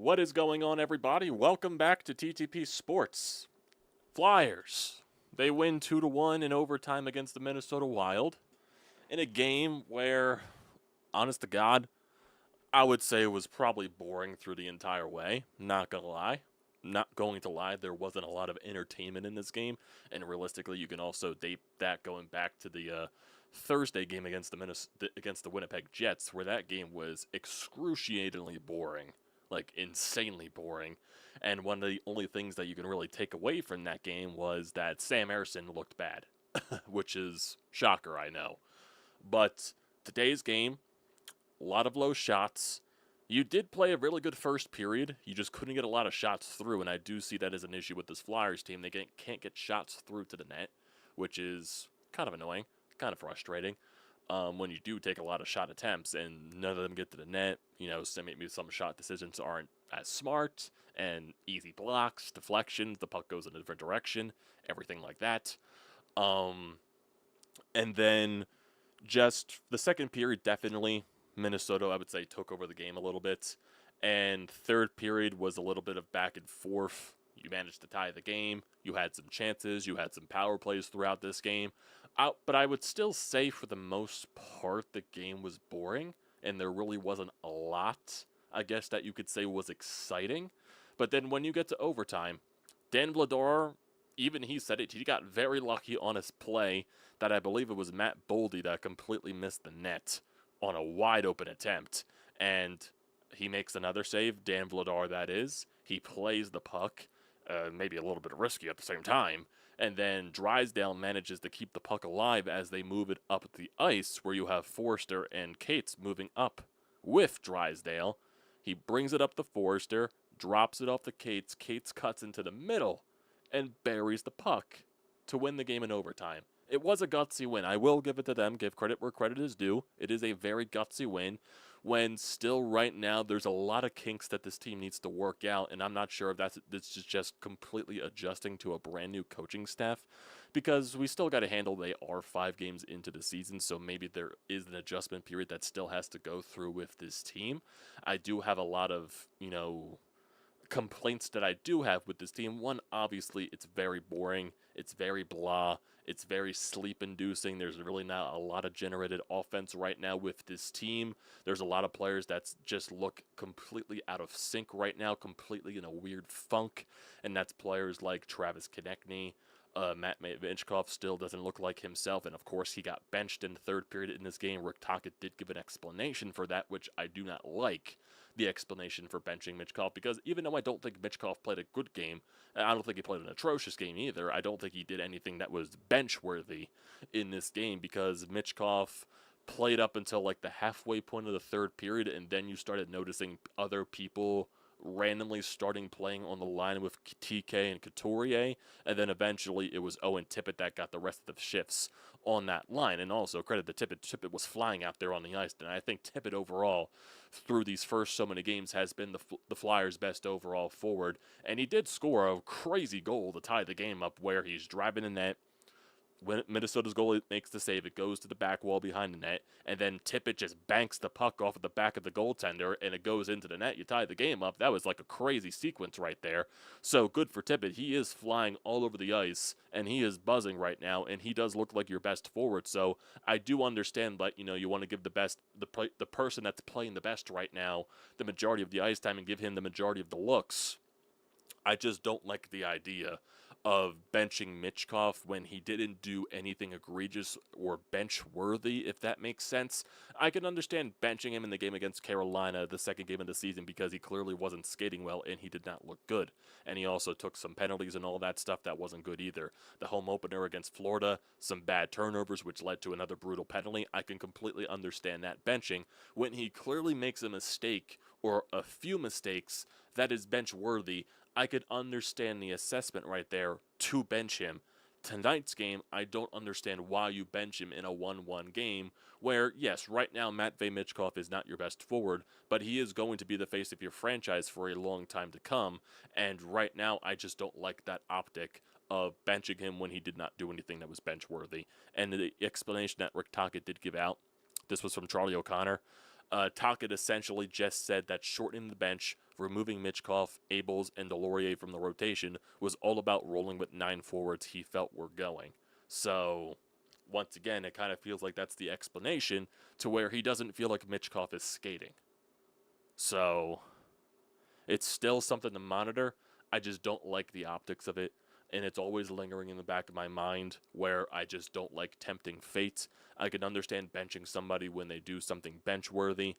What is going on, everybody? Welcome back to TTP Sports. Flyers. They win 2-1 in overtime against the Minnesota Wild in a game where, honest to God, I would say it was probably boring through the entire way. Not gonna lie. Not going to lie, there wasn't a lot of entertainment in this game, and realistically, you can also date that going back to the Thursday game against the Winnipeg Jets, where that game was excruciatingly boring, like insanely boring. And one of the only things that you can really take away from that game was that Sam Ersson looked bad, which is shocker, I know. But today's game, a lot of low shots. You did play a really good first period. You just couldn't get a lot of shots through, and I do see that as an issue with this Flyers team. They can't get shots through to the net, which is kind of annoying, kind of frustrating. When you do take a lot of shot attempts and none of them get to the net, maybe some shot decisions aren't as smart, and easy blocks, deflections, the puck goes in a different direction, everything like that. And then just the second period, definitely Minnesota, I would say, took over the game a little bit. And third period was a little bit of back and forth. You managed to tie the game. You had some chances. You had some power plays throughout this game. But I would still say for the most part the game was boring. And there really wasn't a lot, I guess, that you could say was exciting. But then when you get to overtime, Dan Vladar, even he said it, he got very lucky on his play that I believe it was Matt Boldy that completely missed the net on a wide open attempt, and he makes another save. Dan Vladar, that is. He plays the puck, maybe a little bit risky at the same time, and then Drysdale manages to keep the puck alive as they move it up the ice, where you have Forster and Cates moving up with Drysdale. He brings it up to Forster, drops it off to Cates. Cates cuts into the middle and buries the puck to win the game in overtime. It was a gutsy win. I will give it to them, give credit where credit is due. It is a very gutsy win when still right now there's a lot of kinks that this team needs to work out, and I'm not sure if this is just completely adjusting to a brand new coaching staff, because we still got to handle they are 5 games into the season, so maybe there is an adjustment period that still has to go through with this team. I do have a lot of, complaints that I do have with this team. One, obviously, it's very boring. It's very blah. It's very sleep-inducing. There's really not a lot of generated offense right now with this team. There's a lot of players that just look completely out of sync right now, completely in a weird funk, and that's players like Travis Konechny. Matvei Michkov still doesn't look like himself, and of course he got benched in the third period in this game. Tocchet did give an explanation for that, which I do not like, the explanation for benching Michkov, because even though I don't think Michkov played a good game, I don't think he played an atrocious game either. I don't think he did anything that was bench-worthy in this game, because Michkov played up until like the halfway point of the third period, and then you started noticing other people randomly starting playing on the line with TK and Couturier, and then eventually it was Owen Tipppett that got the rest of the shifts on that line. And also credit to Tipppett. Tipppett was flying out there on the ice, and I think Tipppett overall through these first so many games has been the Flyers' best overall forward, and he did score a crazy goal to tie the game up where he's driving the net. When Minnesota's goalie makes the save, it goes to the back wall behind the net, and then Tipppett just banks the puck off of the back of the goaltender, and it goes into the net. You tie the game up. That was like a crazy sequence right there. So good for Tipppett. He is flying all over the ice, and he is buzzing right now, and he does look like your best forward. So I do understand that, you want to give the person that's playing the best right now the majority of the ice time and give him the majority of the looks. I just don't like the idea of benching Michkov when he didn't do anything egregious or bench-worthy, if that makes sense. I can understand benching him in the game against Carolina, the second game of the season, because he clearly wasn't skating well and he did not look good. And he also took some penalties and all that stuff that wasn't good either. The home opener against Florida, some bad turnovers, which led to another brutal penalty. I can completely understand that benching when he clearly makes a mistake or a few mistakes that is bench-worthy. I could understand the assessment right there to bench him. Tonight's game, I don't understand why you bench him in a 1-1 game where, yes, right now Matvei Michkov is not your best forward, but he is going to be the face of your franchise for a long time to come, and right now I just don't like that optic of benching him when he did not do anything that was bench-worthy. And the explanation that Tocchet did give out, this was from Charlie O'Connor, Tocchet essentially just said that shortening the bench, removing Michkov, Abels, and Delorier from the rotation was all about rolling with 9 forwards he felt were going. So, once again, it kind of feels like that's the explanation to where he doesn't feel like Michkov is skating. So, it's still something to monitor. I just don't like the optics of it, and it's always lingering in the back of my mind where I just don't like tempting fate. I can understand benching somebody when they do something bench-worthy.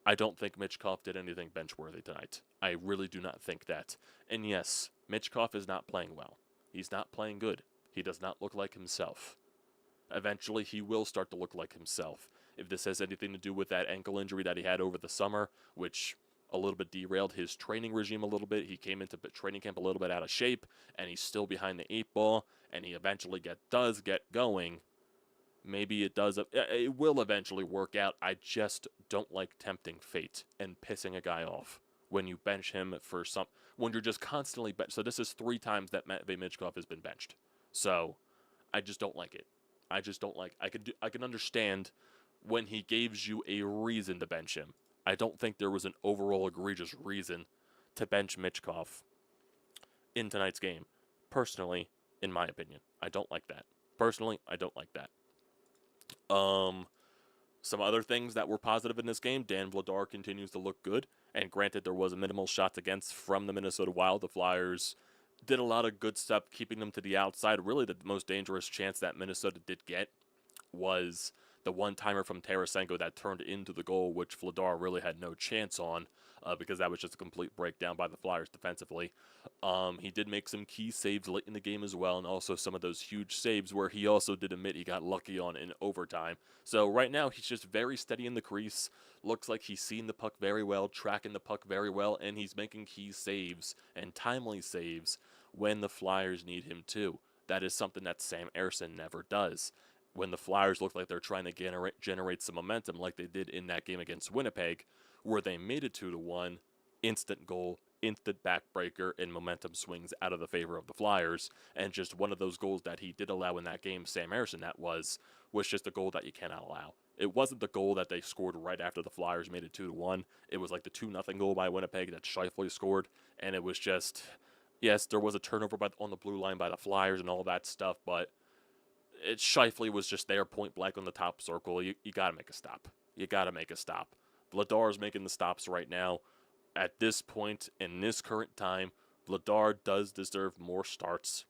I don't think Michkov did anything bench-worthy tonight. I really do not think that. And yes, Michkov is not playing well. He's not playing good. He does not look like himself. Eventually, he will start to look like himself. If this has anything to do with that ankle injury that he had over the summer, which a little bit derailed his training regime a little bit. He came into training camp a little bit out of shape, and he's still behind the 8 ball, and he eventually does get going. Maybe it does. It will eventually work out. I just don't like tempting fate and pissing a guy off when you bench him for when you're just constantly So this is 3 times that Matvei Michkov has been benched. So I just don't like it. I just don't like. I can understand when he gives you a reason to bench him. I don't think there was an overall egregious reason to bench Michkov in tonight's game. Personally, in my opinion, I don't like that. Personally, I don't like that. Some other things that were positive in this game, Dan Vladar continues to look good. And granted, there was a minimal shots against from the Minnesota Wild. The Flyers did a lot of good stuff, keeping them to the outside. Really, the most dangerous chance that Minnesota did get was the one-timer from Tarasenko that turned into the goal, which Vladar really had no chance on because that was just a complete breakdown by the Flyers defensively. He did make some key saves late in the game as well, and also some of those huge saves where he also did admit he got lucky on in overtime. So right now, he's just very steady in the crease. Looks like he's seen the puck very well, tracking the puck very well, and he's making key saves and timely saves when the Flyers need him to. That is something that Sam Ersson never does. When the Flyers look like they're trying to generate some momentum like they did in that game against Winnipeg, where they made it 2-1, instant goal, instant backbreaker, and momentum swings out of the favor of the Flyers. And just one of those goals that he did allow in that game, Sam Ersson, that was just a goal that you cannot allow. It wasn't the goal that they scored right after the Flyers made it 2-1. It was like the 2-0 goal by Winnipeg that Scheifele scored, and it was just, yes, there was a turnover on the blue line by the Flyers and all that stuff, but Scheifele was just there, point blank on the top circle. You got to make a stop. You got to make a stop. Vladar's making the stops right now. At this point, in this current time, Vladar does deserve more starts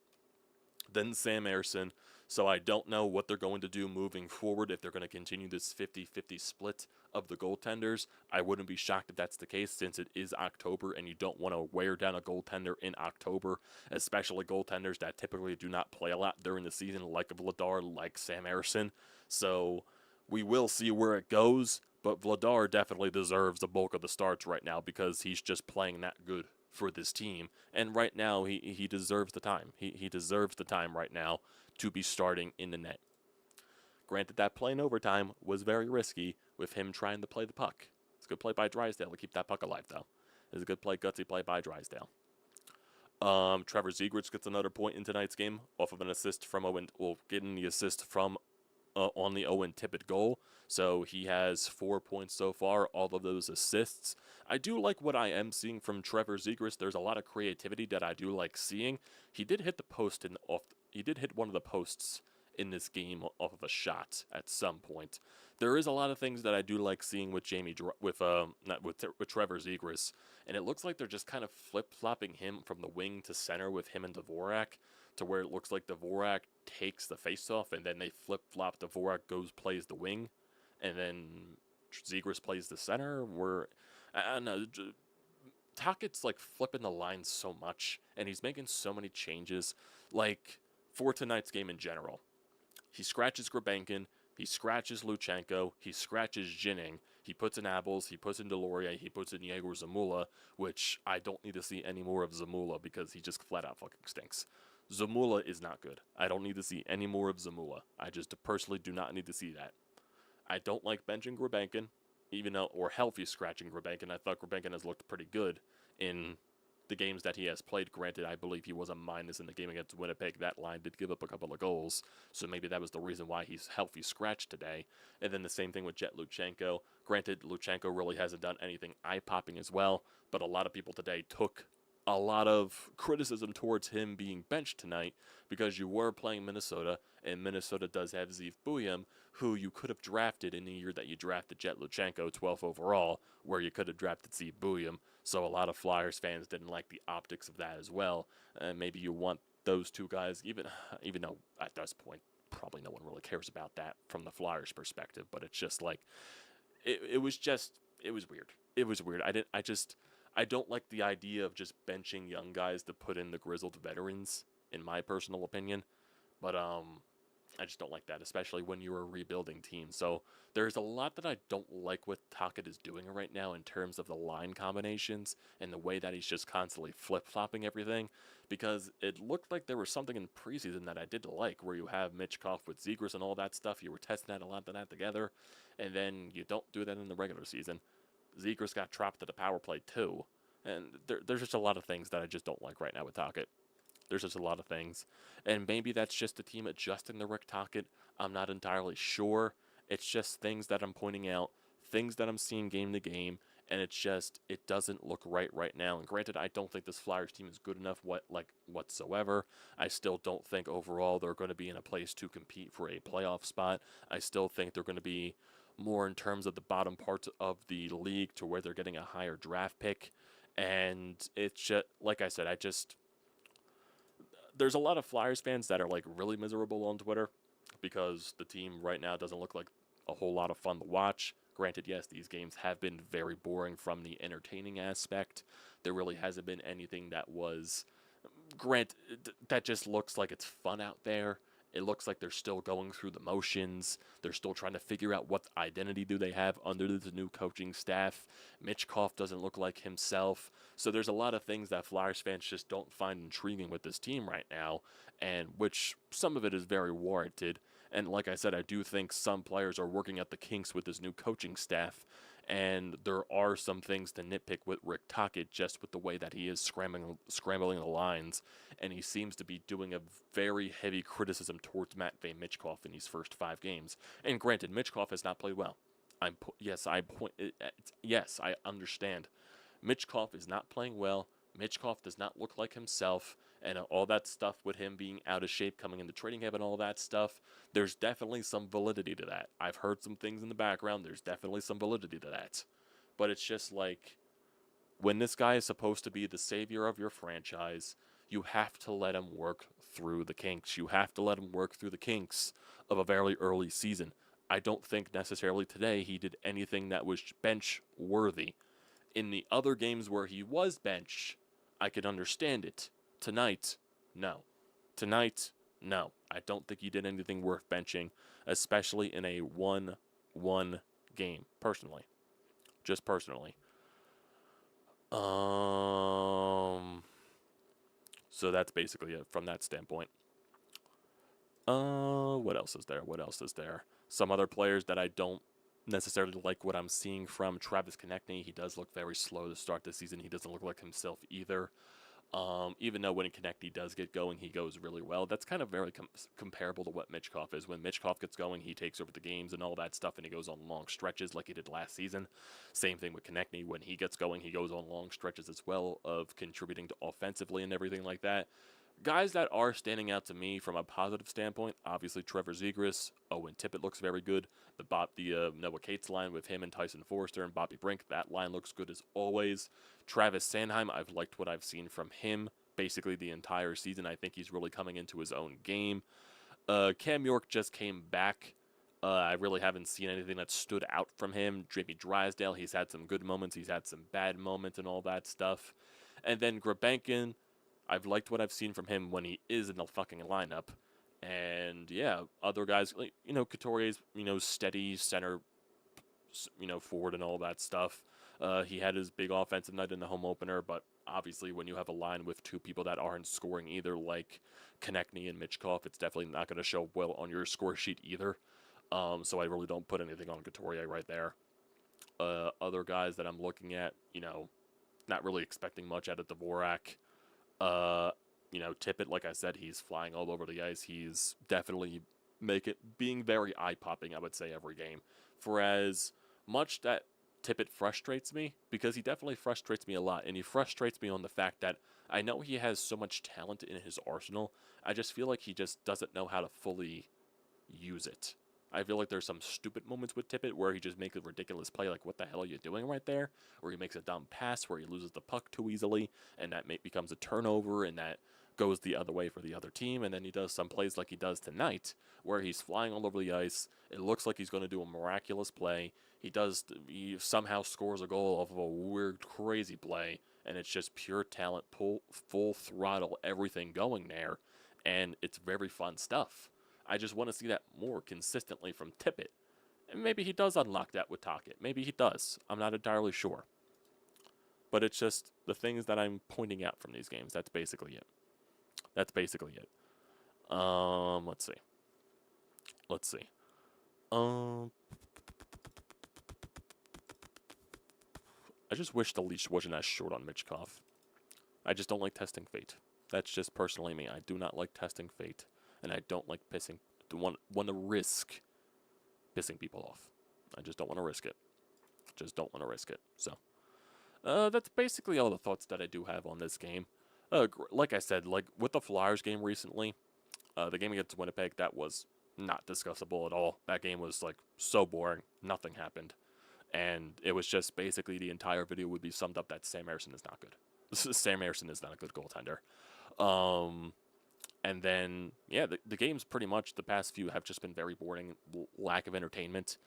than Sam Ersson. So I don't know what they're going to do moving forward, if they're going to continue this 50-50 split of the goaltenders. I wouldn't be shocked if that's the case, since it is October and you don't want to wear down a goaltender in October, especially goaltenders that typically do not play a lot during the season, like Vladar, like Sam Ersson. So we will see where it goes, but Vladar definitely deserves the bulk of the starts right now because he's just playing that good for this team. And right now, he deserves the time. He deserves the time right now to be starting in the net. Granted, that play in overtime was very risky with him trying to play the puck. It's a good play by Drysdale to keep that puck alive, though. It's a good play, gutsy play by Drysdale. Trevor Zegras gets another point in tonight's game off of an assist from Owen. Well, getting the assist from on the Owen Tipppett goal. So he has 4 points so far, all of those assists. I do like what I am seeing from Trevor Zegras. There's a lot of creativity that I do like seeing. He did hit the post he did hit one of the posts in this game off of a shot at some point. There is a lot of things that I do like seeing with Trevor Zegras, and it looks like they're just kind of flip-flopping him from the wing to center with him and Dvorak, to where it looks like Dvorak takes the face-off, and then they flip-flop. Dvorak plays the wing, and then Zegras plays the center. I don't know. Tocchet's like flipping the lines so much, and he's making so many changes. Like, for tonight's game in general, he scratches Grabenkin, he scratches Luchenko, he scratches Jinning, he puts in Abels, he puts in Delorier, he puts in Yegor Zamula, which I don't need to see any more of Zamula because he just flat out fucking stinks. Zamula is not good. I don't need to see any more of Zamula. I just personally do not need to see that. I don't like benching Grabenkin, or healthy scratching Grabenkin. I thought Grabenkin has looked pretty good in the games that he has played. Granted, I believe he was a minus in the game against Winnipeg. That line did give up a couple of goals, so maybe that was the reason why he's healthy scratch today. And then the same thing with Jet Luchenko. Granted, Luchenko really hasn't done anything eye-popping as well, but a lot of people today took a lot of criticism towards him being benched tonight because you were playing Minnesota, and Minnesota does have Zeev Buium, who you could have drafted in the year that you drafted Jet Luchenko 12th overall, where you could have drafted Zeev Buium. So a lot of Flyers fans didn't like the optics of that as well. And maybe you want those two guys, even though at this point probably no one really cares about that from the Flyers' perspective, but it's just like it was weird. It was weird. I don't like the idea of just benching young guys to put in the grizzled veterans, in my personal opinion. But I just don't like that, especially when you're a rebuilding team. So there's a lot that I don't like what Tocchet is doing right now in terms of the line combinations and the way that he's just constantly flip-flopping everything, because it looked like there was something in preseason that I did like, where you have Michkov with Zegras and all that stuff. You were testing that a lot of that together, and then you don't do that in the regular season. Zegras got dropped to the power play too, and there's just a lot of things that I just don't like right now with Tocchet. There's just a lot of things, and maybe that's just the team adjusting to Rick Tocchet. I'm not entirely sure. It's just things that I'm pointing out, things that I'm seeing game to game, and it doesn't look right now. And granted, I don't think this Flyers team is good enough whatsoever. I still don't think overall they're going to be in a place to compete for a playoff spot. I still think they're going to be more in terms of the bottom parts of the league, to where they're getting a higher draft pick. And it's just, like I said, there's a lot of Flyers fans that are like really miserable on Twitter because the team right now doesn't look like a whole lot of fun to watch. Granted, yes, these games have been very boring from the entertaining aspect. There really hasn't been anything that that just looks like it's fun out there. It looks like they're still going through the motions. They're still trying to figure out what identity do they have under the new coaching staff. Michkov doesn't look like himself. So there's a lot of things that Flyers fans just don't find intriguing with this team right now, and which some of it is very warranted. And like I said, I do think some players are working at the kinks with this new coaching staff, and there are some things to nitpick with Rick Tocchet, just with the way that he is scrambling the lines, and he seems to be doing a very heavy criticism towards Matvei Michkov in these first 5 games. And granted, Michkov has not played well. Yes, I understand. Michkov is not playing well. Michkov does not look like himself, and all that stuff with him being out of shape coming into training camp and all that stuff, there's definitely some validity to that. I've heard some things in the background. There's definitely some validity to that. But it's just like, when this guy is supposed to be the savior of your franchise, you have to let him work through the kinks. You have to let him work through the kinks of a very early season. I don't think necessarily today he did anything that was bench worthy. In the other games where he was bench, I could understand it. Tonight, no. Tonight, no. I don't think he did anything worth benching, especially in a 1-1 game, personally. Just personally. So that's basically it from that standpoint. What else is there? Some other players that I don't necessarily like what I'm seeing from Travis Konechny. He does look very slow to start the season. He doesn't look like himself either. Even though when Konechny does get going, he goes really well. That's kind of very comparable to what Michkov is. When Michkov gets going, he takes over the games and all that stuff, and he goes on long stretches like he did last season. Same thing with Konechny. When he gets going, he goes on long stretches as well of contributing to offensively and everything like that. Guys that are standing out to me from a positive standpoint, obviously Trevor Zegras. Owen Tipppett looks very good. The Noah Cates line with him and Tyson Forster and Bobby Brink, that line looks good as always. Travis Sanheim, I've liked what I've seen from him basically the entire season. I think he's really coming into his own game. Cam York just came back. I really haven't seen anything that stood out from him. Jamie Drysdale, he's had some good moments. He's had some bad moments and all that stuff. And then Grabenkin, I've liked what I've seen from him when he is in the fucking lineup. And, yeah, other guys, like, Couturier's, steady center, forward and all that stuff. He had his big offensive night in the home opener, but obviously when you have a line with 2 people that aren't scoring either, like Konechny and Michkov, it's definitely not going to show well on your score sheet either. So I really don't put anything on Couturier right there. Other guys that I'm looking at, not really expecting much out of Dvorak. Tippett, like I said, he's flying all over the ice. He's definitely being very eye-popping, I would say, every game. For as much that Tipppett frustrates me, because he definitely frustrates me a lot, and he frustrates me on the fact that I know he has so much talent in his arsenal. I just feel like he just doesn't know how to fully use it. I feel like there's some stupid moments with Tipppett where he just makes a ridiculous play, like, what the hell are you doing right there? Or he makes a dumb pass where he loses the puck too easily, and that becomes a turnover, and that goes the other way for the other team. And then he does some plays like he does tonight, where he's flying all over the ice. It looks like he's going to do a miraculous play. He somehow scores a goal off of a weird, crazy play, and it's just pure talent, full throttle, everything going there, and it's very fun stuff. I just want to see that more consistently from Tipppett. And maybe he does unlock that with Tocchet. Maybe he does. I'm not entirely sure. But it's just the things that I'm pointing out from these games. That's basically it. Let's see. I just wish the leash wasn't as short on Michkov. I just don't like testing fate. That's just personally me. I do not like testing fate. And I don't like want to risk pissing people off. I just don't want to risk it. So, that's basically all the thoughts that I do have on this game. Like I said, like with the Flyers game recently, the game against Winnipeg, that was not discussable at all. That game was like so boring. Nothing happened. And it was just basically the entire video would be summed up that Sam Ersson is not good. Sam Ersson is not a good goaltender. And then, yeah, the games pretty much, the past few have just been very boring, lack of entertainment.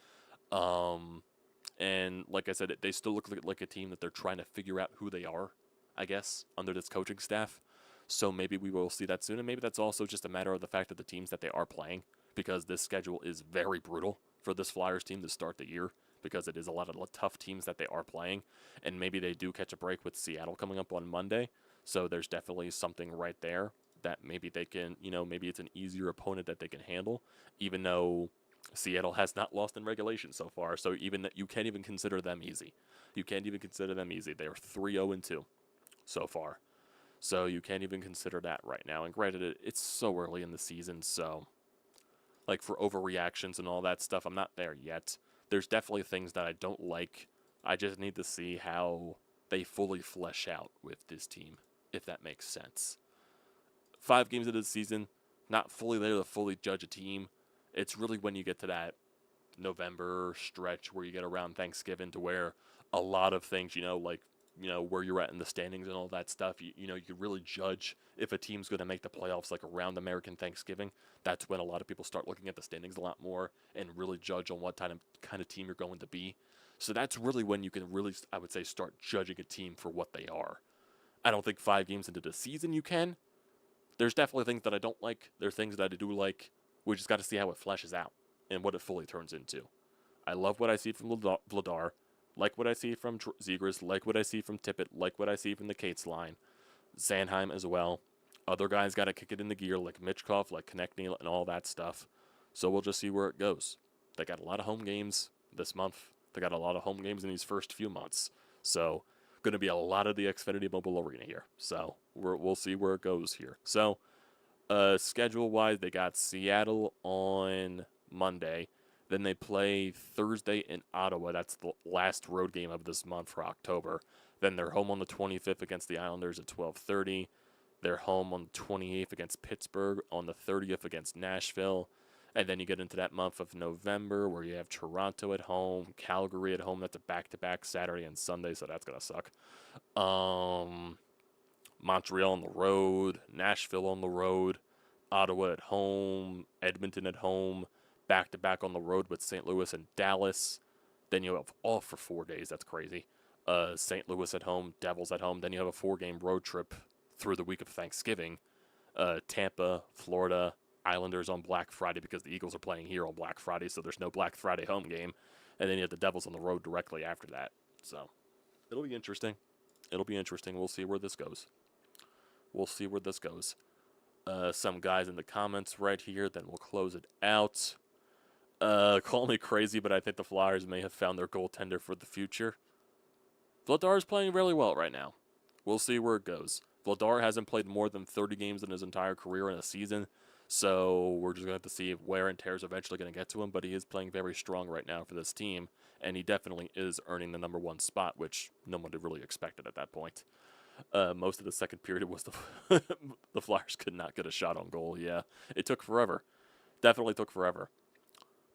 And like I said, they still look like a team that they're trying to figure out who they are, I guess, under this coaching staff. So maybe we will see that soon. And maybe that's also just a matter of the fact that the teams that they are playing, because this schedule is very brutal for this Flyers team to start the year, because it is a lot of tough teams that they are playing. And maybe they do catch a break with Seattle coming up on Monday. So there's definitely something right there that maybe they can, maybe it's an easier opponent that they can handle, even though Seattle has not lost in regulation so far. So even that, you can't even consider them easy. They are 3-0-2 so far. So you can't even consider that right now. And granted, it's so early in the season, so like for overreactions and all that stuff, I'm not there yet. There's definitely things that I don't like. I just need to see how they fully flesh out with this team, if that makes sense. 5 games into the season, not fully there to fully judge a team. It's really when you get to that November stretch where you get around Thanksgiving to where a lot of things, where you're at in the standings and all that stuff, you really judge if a team's going to make the playoffs like around American Thanksgiving. That's when a lot of people start looking at the standings a lot more and really judge on what kind of team you're going to be. So that's really when you can really, I would say, start judging a team for what they are. I don't think 5 games into the season you can. There's definitely things that I don't like. There's things that I do like. We just got to see how it fleshes out and what it fully turns into. I love what I see from Vladar, like what I see from Zegras, like what I see from Tipppett, like what I see from the Cates line, Sanheim as well. Other guys got to kick it into gear, like Michkov, like Konechny, and all that stuff. So we'll just see where it goes. They got a lot of home games this month. They got a lot of home games in these first few months. So going to be a lot of the Xfinity Mobile Arena here. So we'll see where it goes here. So schedule-wise, they got Seattle on Monday. Then they play Thursday in Ottawa. That's the last road game of this month for October. Then they're home on the 25th against the Islanders at 12:30. They're home on the 28th against Pittsburgh, on the 30th against Nashville. And then you get into that month of November where you have Toronto at home, Calgary at home. That's a back-to-back Saturday and Sunday, so that's going to suck. Montreal on the road, Nashville on the road, Ottawa at home, Edmonton at home, back-to-back on the road with St. Louis and Dallas. Then you have off for 4 days. That's crazy. St. Louis at home, Devils at home. Then you have a 4-game road trip through the week of Thanksgiving. Tampa, Florida, Islanders on Black Friday because the Eagles are playing here on Black Friday, so there's no Black Friday home game. And then you have the Devils on the road directly after that. So it'll be interesting. We'll see where this goes. Some guys in the comments right here, then we'll close it out. Call me crazy, but I think the Flyers may have found their goaltender for the future. Vladar is playing really well right now. We'll see where it goes. Vladar hasn't played more than 30 games in his entire career in a season, so we're just going to have to see if wear and tear is eventually going to get to him, but he is playing very strong right now for this team, and he definitely is earning the #1 spot, which no one had really expected at that point. Most of the second period was the Flyers could not get a shot on goal. Yeah, it took forever. Definitely took forever.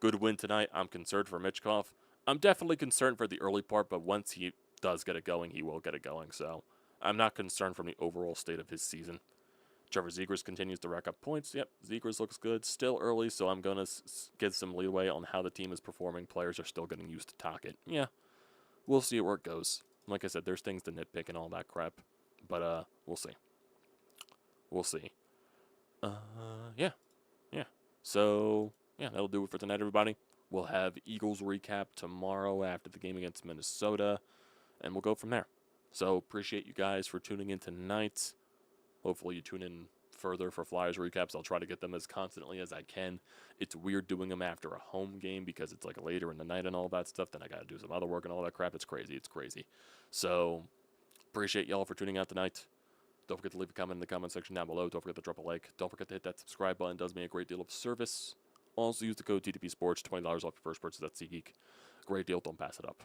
Good win tonight. I'm concerned for Michkov. I'm definitely concerned for the early part, but once he does get it going, he will get it going. So I'm not concerned from the overall state of his season. Trevor Zegras continues to rack up points. Yep, Zegras looks good. Still early, so I'm going to get some leeway on how the team is performing. Players are still getting used to Tocchet. Yeah, we'll see where it goes. Like I said, there's things to nitpick and all that crap. But we'll see. We'll see. Yeah. So, yeah, that'll do it for tonight, everybody. We'll have Eagles recap tomorrow after the game against Minnesota, and we'll go from there. So, appreciate you guys for tuning in tonight. Hopefully you tune in further for Flyers recaps. I'll try to get them as constantly as I can. It's weird doing them after a home game because it's like later in the night and all that stuff. Then I got to do some other work and all that crap. It's crazy. So, appreciate y'all for tuning out tonight. Don't forget to leave a comment in the comment section down below. Don't forget to drop a like. Don't forget to hit that subscribe button. It does me a great deal of service. Also use the code TTPSPORTS, $20 off your first purchase at SEATGEEK. Great deal. Don't pass it up.